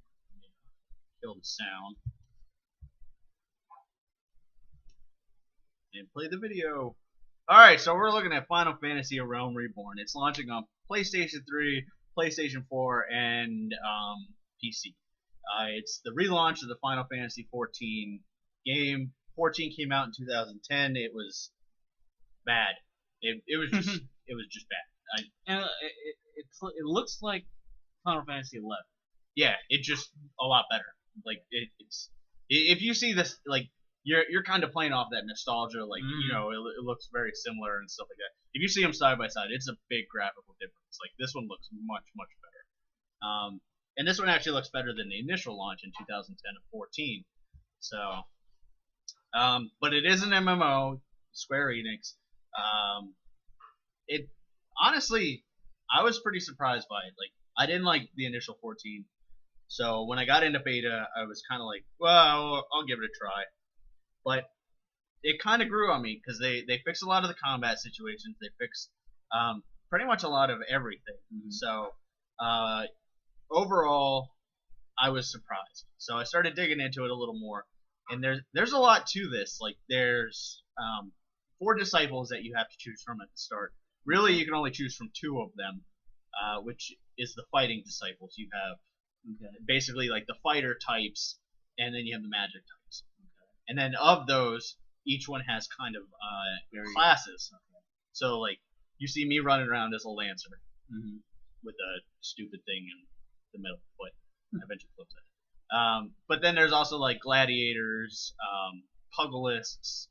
Kill the sound. And play the video. Alright, so we're looking at Final Fantasy A Realm Reborn. It's launching on PlayStation 3, PlayStation 4, and PC. It's the relaunch of the Final Fantasy 14 game. 14 came out in 2010. It was bad. It was just it was just bad. And it looks like Final Fantasy 11. Yeah, it's just a lot better. Like it's if you see this, like you're kind of playing off that nostalgia, like it looks very similar and stuff like that. If you see them side by side, it's a big graphical difference. Like this one looks much better. And this one actually looks better than the initial launch in 2010 of 14. So, but it is an MMO, Square Enix. It honestly, I was pretty surprised by it. Like I didn't like the initial 14. So when I got into beta, I was kind of like, well, I'll give it a try. But it kind of grew on me because they fixed a lot of the combat situations. They fixed pretty much a lot of everything. Mm-hmm. So overall, I was surprised. So I started digging into it a little more. And there's a lot to this. Like there's 4 disciples that you have to choose from at the start. Really, you can only choose from 2 of them, which is the fighting disciples. You have basically like the fighter types, and then you have the magic types. And then of those, each one has kind of classes. So like you see me running around as a lancer with a stupid thing in the middle, but eventually flips it. But then there's also like gladiators, pugilists.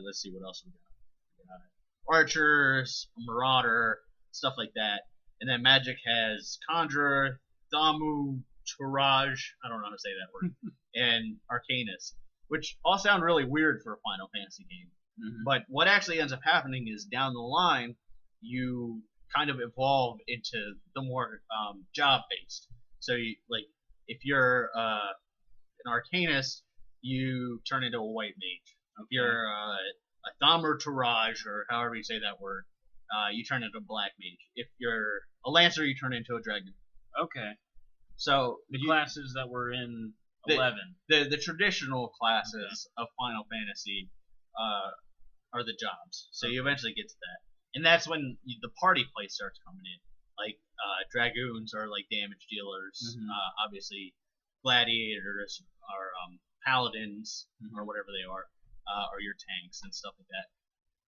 Let's see what else we got. Archers, marauder, stuff like that. And then magic has conjurer, Damu, Tourage, I don't know how to say that word, and Arcanist, which all sound really weird for a Final Fantasy game. But what actually ends up happening is down the line, you kind of evolve into the more job-based. So, if you're an Arcanist, you turn into a white mage. If you're a Damu Tourage, or however you say that word, you turn into a black mage. If you're a Lancer, you turn into a dragon. Okay. So the classes that were in 11. The traditional classes of Final Fantasy are the jobs. So you eventually get to that. And that's when the party play starts coming in. Like, Dragoons are like damage dealers. Mhm. Obviously, gladiators are paladins or whatever they are your tanks and stuff like that.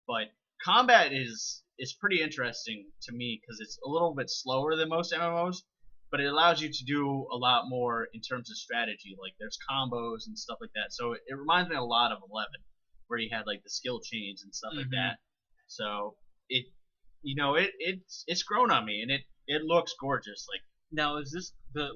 But combat is pretty interesting to me because it's a little bit slower than most MMOs, but it allows you to do a lot more in terms of strategy. Like there's combos and stuff like that. So it reminds me a lot of 11, where you had like the skill chains and stuff like Mhm. that. So it's grown on me, and it looks gorgeous. Like Now, is this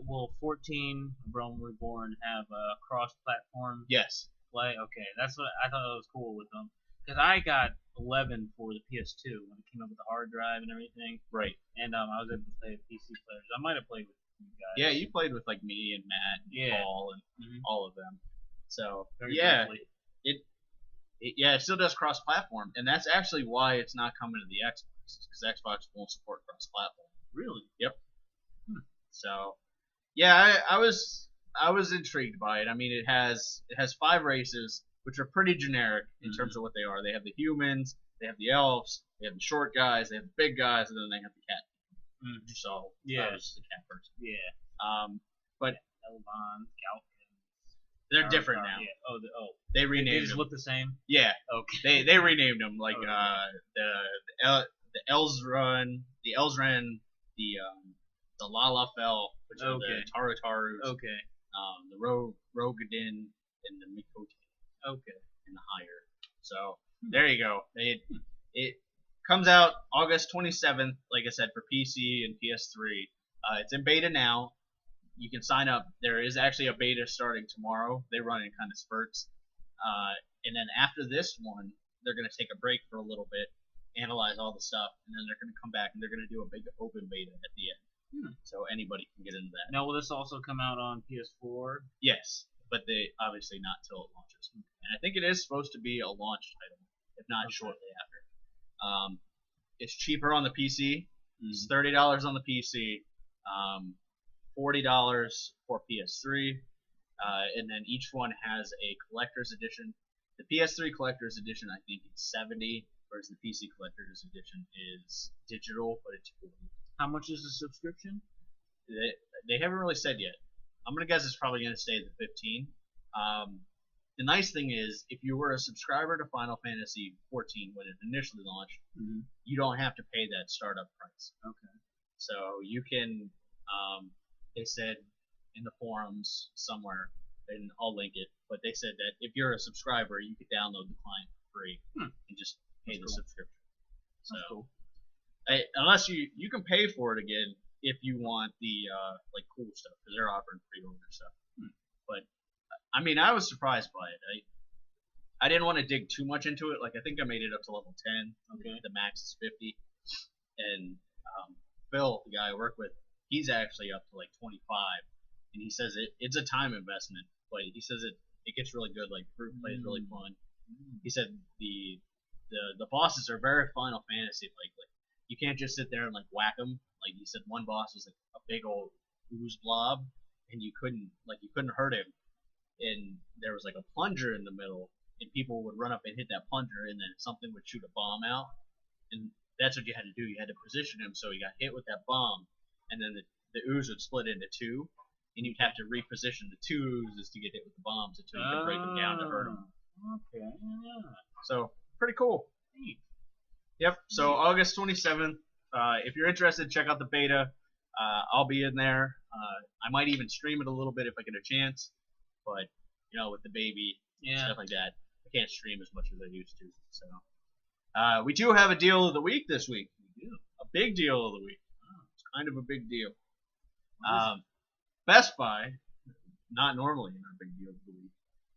will 14 Realm Reborn have a cross-platform yes, play? Okay, that's what I thought that was cool with them. Because I got 11 for the PS2 when it came up with the hard drive and everything, right. and I was able to play with PC players. I might have played with you guys. Yeah, you played with like me and Matt and Yeah. Paul and Mhm. all of them. So Very yeah, briefly. it still does cross-platform, and that's actually why it's not coming to the Xbox, because Xbox won't support cross-platform. Really? So yeah, I was intrigued by it. I mean, it has 5 races, which are pretty generic in Mhm. terms of what they are. They have the humans, they have the elves, they have the short guys, they have the big guys, and then they have the cat. Mhm. So Yeah. I was the cat person. Yeah. But Elvon, Galkins. they're different now. Yeah. They They renamed just them. look the same. Yeah, Okay. they renamed them like Okay. the Elsrun, the Lalafell, which are Okay. the Tarotarus, Okay. the Rogadin, and the Mikote, Okay. and the Higher. So there you go. It comes out August 27th, like I said, for PC and PS3. It's in beta now. You can sign up. There is actually a beta starting tomorrow. They run in kind of spurts. And then after this one, they're going to take a break for a little bit, analyze all the stuff, and then they're going to come back and they're going to do a big open beta at the end. So anybody can get into that. Now, will this also come out on PS4? Yes, but they obviously not till it launches. And I think it is supposed to be a launch title, if not Okay. shortly after. It's cheaper on the PC. Mm. It's $30 on the PC, $40 for PS3, and then each one has a collector's edition. The PS3 collector's edition, I think, is $70, whereas the PC collector's edition is digital, but it's $40. How much is the subscription? They haven't really said yet. I'm gonna guess it's probably gonna stay at the 15. The nice thing is, if you were a subscriber to Final Fantasy 14 when it initially launched, you don't have to pay that startup price. Okay. So you can, they said in the forums somewhere, and I'll link it, but they said that if you're a subscriber, you could download the client for free and just pay the That's cool. subscription. So, That's cool. unless you can pay for it again if you want the like cool stuff, because they're offering pre-order stuff. But I mean, I was surprised by it. I didn't want to dig too much into it. Like I think I made it up to level 10. Okay. The max is 50, and Phil, the guy I work with, he's actually up to like 25, and he says it's a time investment, but he says it gets really good. Like group play is really fun. He said the bosses are very Final Fantasy like you can't just sit there and like whack them. Like he said, one boss was like a big old ooze blob, and you couldn't hurt him. And there was like a plunger in the middle, and people would run up and hit that plunger, and then something would shoot a bomb out, and that's what you had to do. You had to position him so he got hit with that bomb, and then the ooze would split into two, and you'd have to reposition the two oozes to get hit with the bombs until you could break them down to hurt them. Okay. Yeah. So pretty cool. Neat. Yep. So August 27th. If you're interested, check out the beta. I'll be in there. I might even stream it a little bit if I get a chance. But with the baby Yeah. stuff like that, I can't stream as much as I used to. So we do have a deal of the week this week. We do. A big deal of the week. It's kind of a big deal. Best Buy, not normally in our big deal of the week,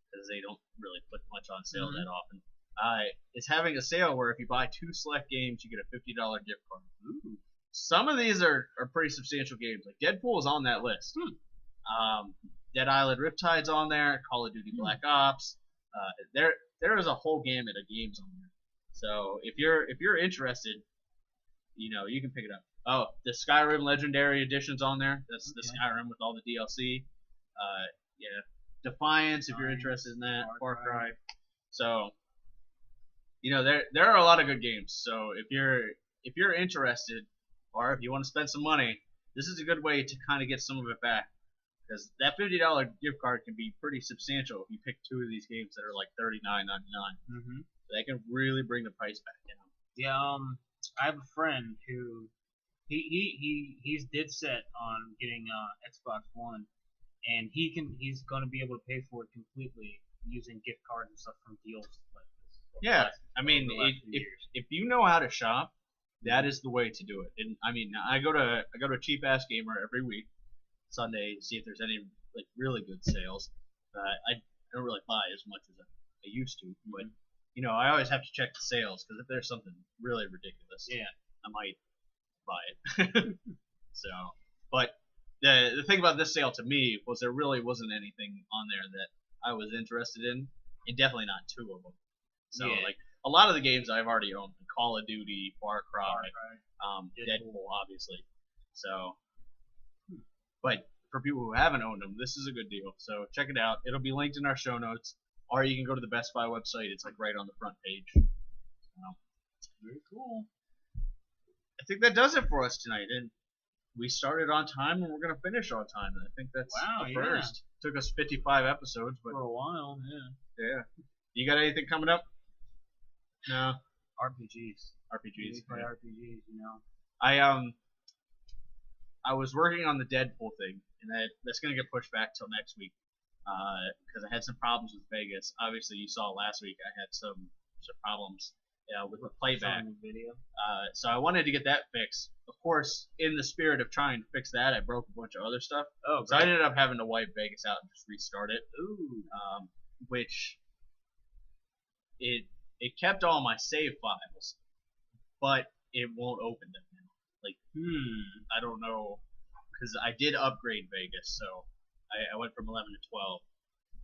because they don't really put much on sale that often. Is having a sale where if you buy 2 select games, you get a $50 gift card. Ooh. Some of these are pretty substantial games. Like Deadpool is on that list. Dead Island Riptide's on there. Call of Duty Black Ops. There is a whole gamut of games on there. So if you're interested, you can pick it up. Oh, the Skyrim Legendary Edition's on there. That's the Skyrim with all the DLC. Yeah, Defiance if you're interested in that. Far Cry. So there are a lot of good games. So if you're interested, or if you want to spend some money, this is a good way to kind of get some of it back. Because that $50 gift card can be pretty substantial if you pick 2 of these games that are like $39.99. Mm-hmm. That can really bring the price back down. Yeah, I have a friend who he's dead set on getting Xbox One, and he's gonna be able to pay for it completely using gift cards and stuff from deals like this. Yeah, I mean, over the last few years. if you know how to shop, that is the way to do it. And I mean, I go to Cheap Ass Gamer every week, Sunday, to see if there's any like really good sales. I don't really buy as much as I used to, but you know, I always have to check the sales because if there's something really ridiculous, I might buy it. So, but the thing about this sale to me was there really wasn't anything on there that I was interested in, and definitely not 2 of them. So like a lot of the games I've already owned, like Call of Duty, Far Cry, Deadpool, obviously. So, but for people who haven't owned them, this is a good deal. So check it out. It'll be linked in our show notes, or you can go to the Best Buy website. It's like right on the front page. Very cool. I think that does it for us tonight, and we started on time, and we're gonna finish on time. And I think that's the first. Took us 55 episodes, but for a while, yeah. You got anything coming up? No. RPGs. RPGs. Play RPGs, you know. I was working on the Deadpool thing, and that's gonna get pushed back till next week, because I had some problems with Vegas. Obviously, you saw last week I had some problems with the playback. Video. So I wanted to get that fixed. Of course, in the spirit of trying to fix that, I broke a bunch of other stuff. Oh, so I ended up having to wipe Vegas out and just restart it. Ooh. Which it kept all my save files, but it won't open them now. Like, I don't know, because I did upgrade Vegas, so I went from 11 to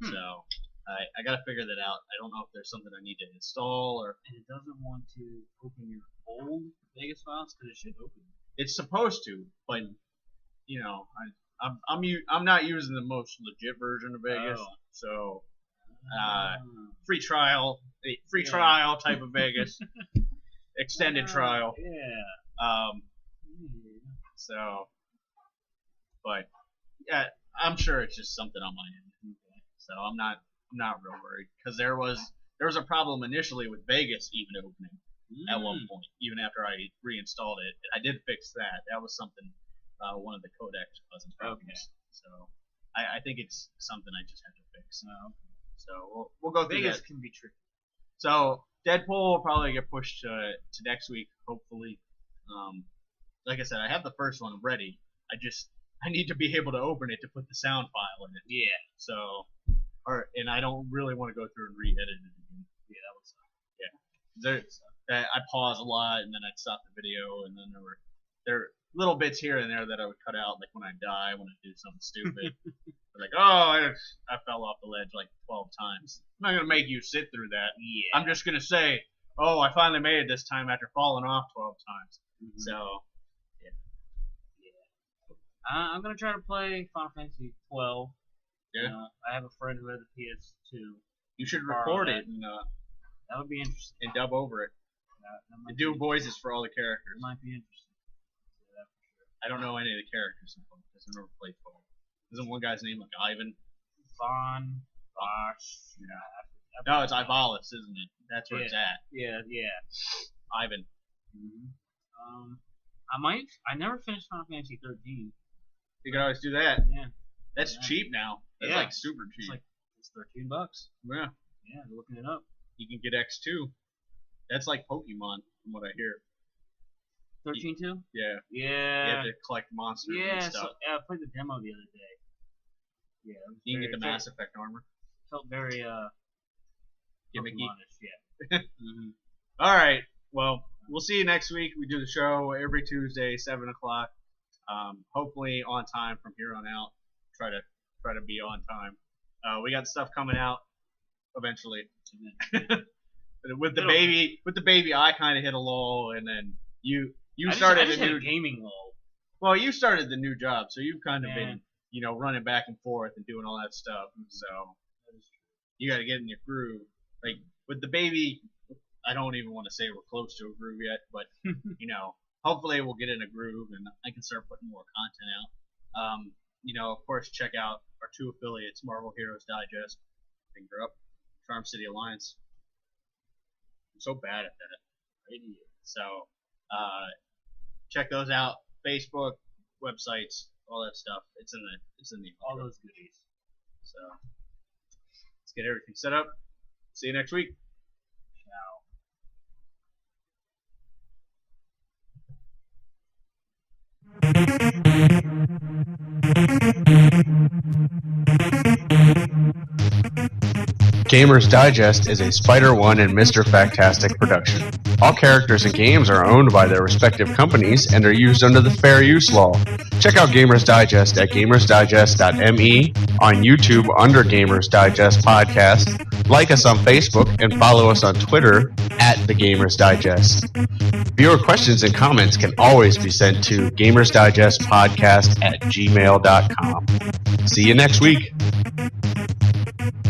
12. So I gotta figure that out. I don't know if there's something I need to install or. And it doesn't want to open your old Vegas files because it should open. It's supposed to, but you know, I'm not using the most legit version of Vegas, so free trial type of Vegas, extended trial. Yeah. So, but yeah, I'm sure it's just something on my end. Okay. So I'm not real worried because there was a problem initially with Vegas even opening at one point, even after I reinstalled it. I did fix that. That was something one of the codecs causing problems. Okay. So I think it's something I just have to fix. So we'll go through Vegas that. can be tricky. So Deadpool will probably get pushed to next week, hopefully. Like I said, I have the first one ready. I need to be able to open it to put the sound file in it. Yeah. So, and I don't really want to go through and re-edit it again. Yeah, that would suck. Yeah. I pause a lot, and then I'd stop the video, and then there were little bits here and there that I would cut out, like when I die, when I do something stupid. Like, I fell off the ledge like 12 times. I'm not gonna make you sit through that. Yeah. I'm just gonna say, I finally made it this time after falling off 12 times. Mm-hmm. So, I'm gonna try to play Final Fantasy 12. Yeah. You know, I have a friend who has a PS2. You should record it and that would be interesting. and dub over it. And do voices for all the characters. It might be interesting. Yeah, for sure. I don't know any of the characters because I've never played 12. Isn't one guy's name like Ivan? Von Bosch. Yeah. No, it's Ivalis, isn't it? That's where it's at. Yeah. Ivan. Mm-hmm. I never finished Final Fantasy 13. You can always do that. Yeah. That's cheap now. That's like super cheap. It's $13. Yeah. Yeah, looking it up. You can get X2. That's like Pokemon, from what I hear. 13 too? Yeah. Yeah. You have to collect monsters and stuff. I played the demo the other day. Yeah. You can get the Mass Effect armor. Felt very gimmicky. Pokemon-ish, yeah. Mm-hmm. All right. Well, we'll see you next week. We do the show every Tuesday, 7 o'clock. Hopefully on time from here on out. Try to be on time. We got stuff coming out eventually. with the baby, I kind of hit a lull, and then you started a new gaming lull. Well, you started the new job, so you've kind of been running back and forth and doing all that stuff. So you got to get in your groove. Like with the baby, I don't even want to say we're close to a groove yet, but hopefully we'll get in a groove and I can start putting more content out. Of course, check out our 2 affiliates, Marvel Heroes Digest, Finger Up, Charm City Alliance. I'm so bad at that. So, check those out. Facebook, websites, all that stuff. It's in the all those goodies. So, let's get everything set up. See you next week. Ciao. Gamers Digest is a Spider-One and Mr. Factastic production. All characters and games are owned by their respective companies and are used under the Fair Use Law. Check out Gamers Digest at gamersdigest.me, on YouTube under Gamers Digest Podcast, like us on Facebook, and follow us on Twitter at The Gamers Digest. Viewer questions and comments can always be sent to gamersdigestpodcast@gmail.com. See you next week.